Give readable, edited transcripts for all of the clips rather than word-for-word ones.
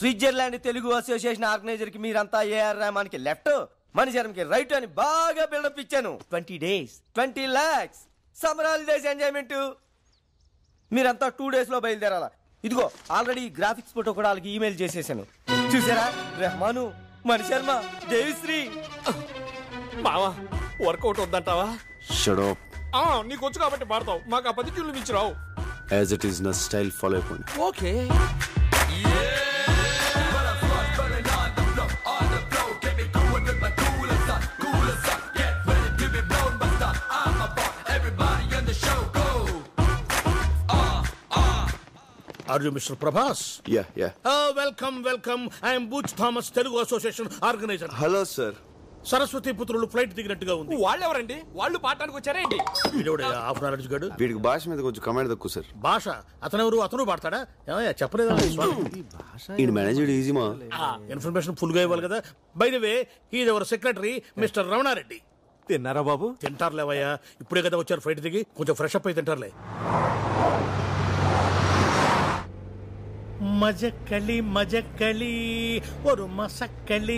Switzerland Telugu association organizer కి మీరంతా AR Rahman కి లెఫ్ట్, మణిశర్మకి రైట్ అని బాగా బిల్డప్ ఇచ్చాను. 20 days 20 lakhs summer holidays enjoyment. మీరంతా 2 days లో బయలుదేరాలా. ఇదిగో ఆల్రెడీ గ్రాఫిక్స్ ఫోటో కూడా వాళ్ళకి ఈమెయిల్ చేసేసాను. చూసారా, రెహమాను, మణిశర్మ, దేవిశ్రీ. మావా వర్కౌట్ వద్దంటావా? Shut up. నీకు వచ్చు కాబట్టి పాడతావు, మాకు ఆ 10 ట్యూన్లు మించి రావు. యాజ్ ఇట్ ఈస్ నా స్టైల్ ఫాలో అయిపోండి. Okay. Are you Mr. Prabhas? Yeah. Welcome. I am Butch Thomas, Telugu Association organizer. Hello sir. Saraswati పుత్రులు ఫ్లైట్ దిగినట్టుగా ఉంది. వాళ్ళెవరండి? వాళ్ళు పాడటానికి వచ్చారేంటి? హాఫ్ నాలెడ్జ్ గడు. వీడికి భాష మీద కొంచెం కమాండ్ తక్కువ సార్. భాష అతను పాడతాడా? చెప్పలేదా? ఈ మేనేజర్ ఈజీ మా. ఇన్ఫర్మేషన్ ఫుల్ గా ఇవ్వాలి కదా. By the way, he is our secretary mister Ramana Reddy. తిన్నారా బాబు? తింటారులేవయ్యా, ఇప్పుడే కదా వచ్చారు ఫ్లైట్ దిగి, కొంచెం ఫ్రెష్ అప్ అయి తింటారులే. మజక్కలి ఒరు మసక్కలి.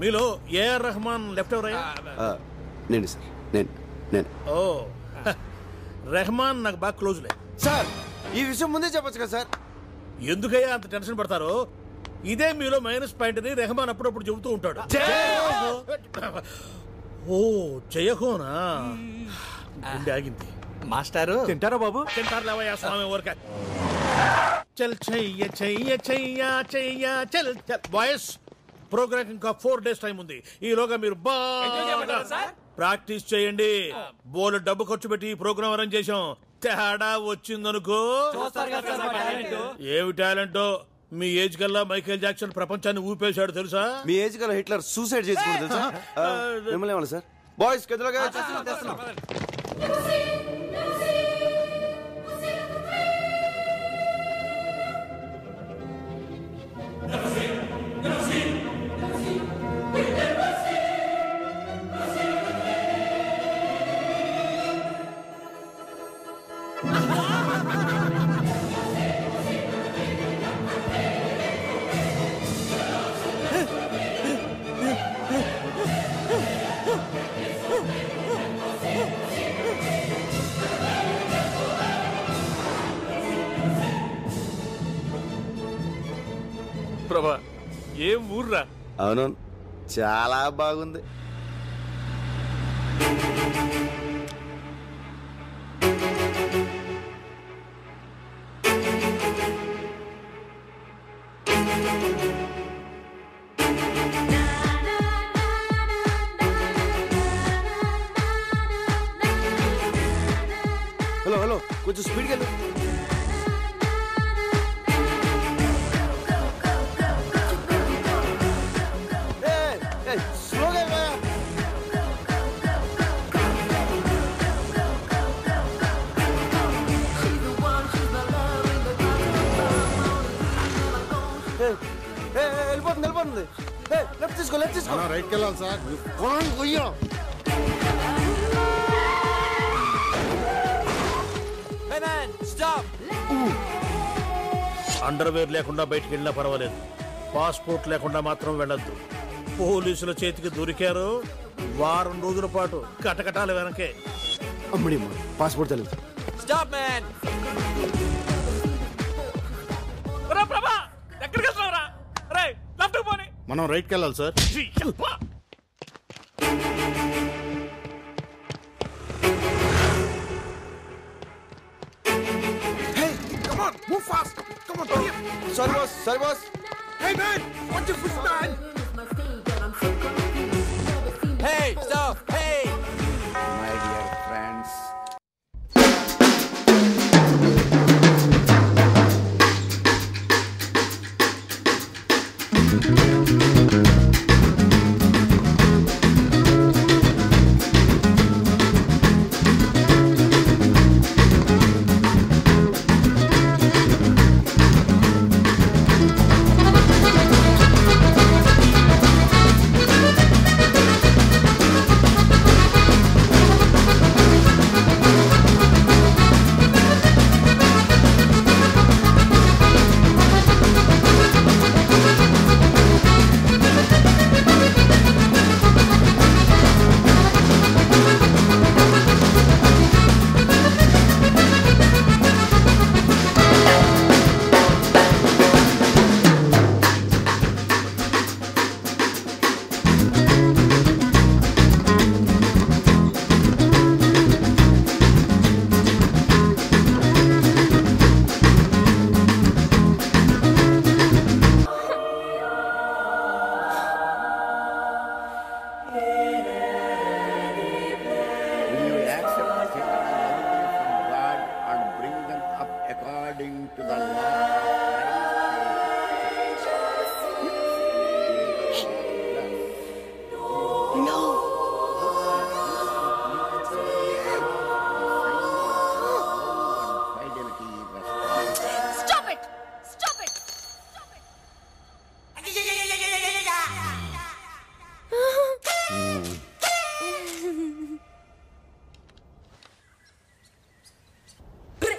మీలో ఏఆర్ రెహమాన్ లెఫ్ట్ ఎవరయ్యా? నేను సార్, నేను. ఓ రెహమాన్ నాకు బాగా క్లోజ్లే. సార్ ఈ విషయం ముందే చెప్పొచ్చు కదా సార్. ఎందుకయ్యా అంత టెన్షన్ పడతారు? ఇదే మీలో మైనస్ పాయింట్ అని రెహమాన్ అప్పుడప్పుడు చెబుతూ ఉంటాడు. ఓ జయహోనా, గుండె ఆగింది. మాస్టారు తింటారా బాబు? తింటారులేవయ్యా స్వామి ఊరక. చల్ చెయ్య చల్ బాయ్స్, ప్రోగ్రామ్ ఇంకా 4 days టైం ఉంది. ఈలోగా మీరు బాగా ప్రాక్టీస్ చేయండి. బోల్ డబ్బు ఖర్చు పెట్టి ఈ ప్రోగ్రామ్ అరేంజ్ చేశాం. తేడా వచ్చిందనుకో. ఏమి టాలెంటో. మీ ఏజ్ కల్లా మైకేల్ జాక్సన్ ప్రపంచాన్ని ఊపేశాడు తెలుసా? మీ ఏజ్ కల్లా హిట్లర్ సూసైడ్ చేసుకుంటారు తెలుసా? మిమ్మల్ని ఏమన్నా సార్? బాయ్స్ గదిలోగా ప్రభా, ఏం ఊర్రా? అవును, చాలా బాగుంది. హలో కొంచెం స్పీడ్కి వెళ్ళు. వెళ్ళిపోతుంది. లెఫ్ట్ తీసుకో. రైట్కి వెళ్ళాలి సార్. అండర్వేర్ లేకుండా బయటికి వెళ్ళినా పర్వాలేదు, పాస్పోర్ట్ లేకుండా మాత్రం వెళ్ళొద్దు. పోలీసుల చేతికి దొరికారు, వారం రోజుల పాటు కటకటాల వెనకే. అమ్మడి పాస్పోర్ట్ తెలియదు. మనం రైట్కి వెళ్ళాలి sir. Move fast! Come on, Sorry, boss. Hey, man! Watch your foot, man! Hey, stop! Hey! My dear friends.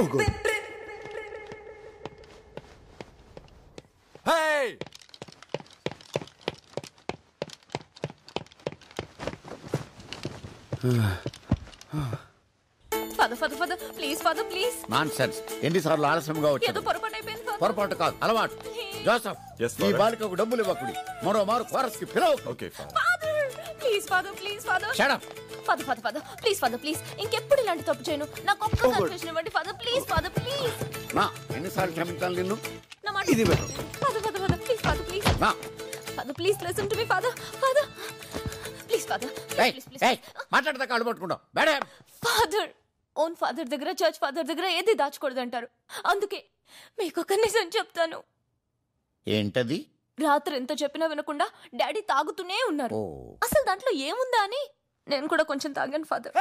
Hey! Father please father please. Nonsense. ఎన్నిసార్లు ఆలస్యంగా ఏదో వచ్చాడు? పొరపాటు అయిపోయింది ఫాదర్. పొరపాటు కాదు, అలవాటు. జోసఫ్, Yes, ఈ father. బాలికకు డబ్బులు ఇవ్వకుడి. మరో మారు కోరస్ కి పిలవ. Okay, father. Father please father. Shut up. Father please ఇంకెప్పుడు ఇలాంటి తప్పు చేయను. నాకు ఒక్క కన్ఫెషన్ ఇవ్వండి ఫాదర్ ప్లీజ్. నా ఎన్నిసార్లు క్షమించాలి నిన్ను? నా మాట ఇది better. ఫాదర్ ప్లీజ్ నా father please listen to me father please ఏయ్ మాట్లాడదా కాళ్ళు పట్టుకుంటావు. మేడం, ఫాదర్ ఓన్ ఫాదర్ దగ్గర చర్చ్ ఫాదర్ దగ్గర ఏది దాచకూడదు అంటారు. అందుకే మీకు ఒక నిజం చెప్తాను. ఏంటది? రాత్రి ఎంత చెప్పినా వినకుండా డాడీ తాగుతూనే ఉన్నారు. ఓ. అసలు దాంట్లో ఏముందా అని నేను కూడా కొంచెం తాగాను ఫాదర్.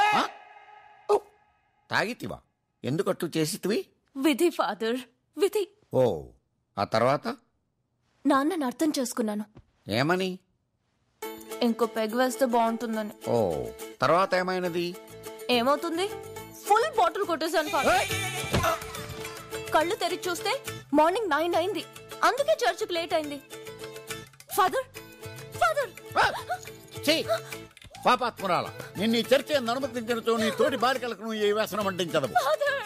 తాగితివా? ఎందుకట్లు చేసితివి? విధి ఫాదర్, విధి. ఓ, ఆ తర్వాత నాన్నని అర్థం చేసుకున్నాను. ఏమని? ఇంకో పెగ్ వేస్తే బాగుంటుందని. ఓ, తర్వాత ఏమైనది? ఏమవుతుంది? ఫుల్ బాటిల్ కొట్టేశాను ఫాదర్. కళ్ళు తెరిచి చూస్తే మార్నింగ్ 9 అయింది. అందుకే చర్చికి లేట్ అయింది. ఫాదర్ పాపాత్మురాల, నిన్ను ఈ చర్చ అనుమతించడంతో నీ తోటి బాలికలకు నువ్వు ఈ వ్యసనం అంటించదవు.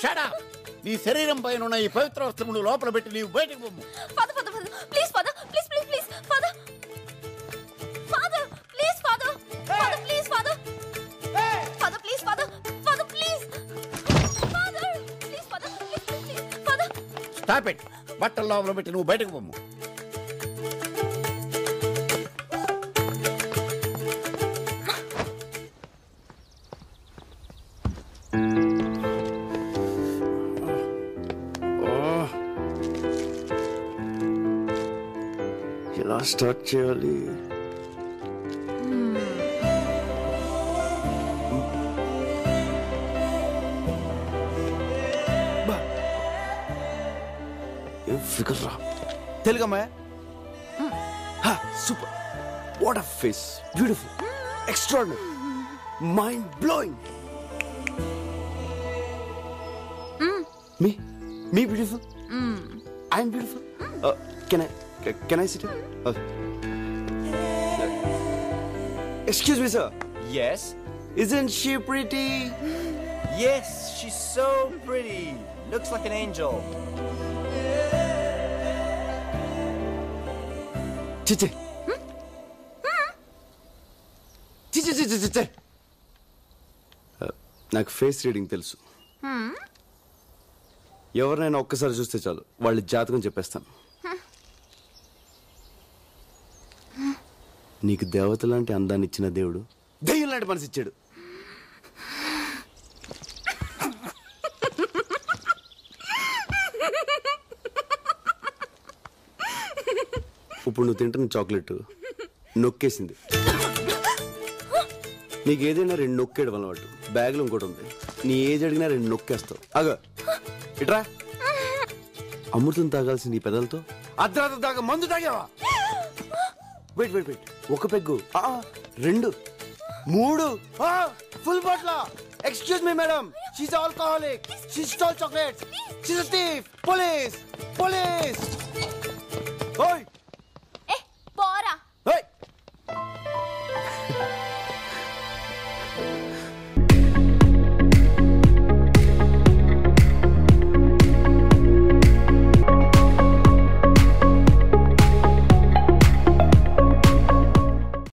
Shut up. నీ శరీరం పైన ఉన్న ఈ పవిత్ర వస్త్రములు లోపల పెట్టి నీవు బయటకు పొమ్ము. Please father father please stop it. బట్టల లోపల పెట్టి నువ్వు బయటకు పొమ్ము. ఎలా స్టార్ట్ చేయాలి? ఫిగర్ రా. తెలుగమ్మా? Super. What a face. Beautiful, extraordinary, mind blowing. మీ beautiful. I'm beautiful. Can I sit here? Excuse me, sir. Yes? Isn't she pretty? Yes, she's so pretty. Looks like an angel. Chiche. Chiche. నాకు face reading తెలుసు. ఎవరినైనా ఒక్కసారి చూస్తే చాలు వాళ్ళ జాతకం చెప్పేస్తాను. నీకు దేవత లాంటి అందాన్ని ఇచ్చిన దేవుడు దెయ్యం లాంటి మనసు ఇచ్చాడు. ఇప్పుడు నువ్వు తింటున్న చాక్లెట్ నొక్కేసింది. నీకు ఏదైనా 2 నొక్కేయడం అలవాటు. బ్యాగ్లో ఇంకోటి ఉంది. నీ ఏజ్ అడిగినా 2 నొక్కేస్తావు. అగ ఇట్రా. అమృతం తాగాల్సింది ఈ పెదలతో అర్ధరాత్రి దాకా మందు తాగావా? వెయిట్. ఒక peg, 2, 3, full bottle. Excuse me madam, she's alcoholic. She stall chocolates. She's a thief. Police. ఓయ్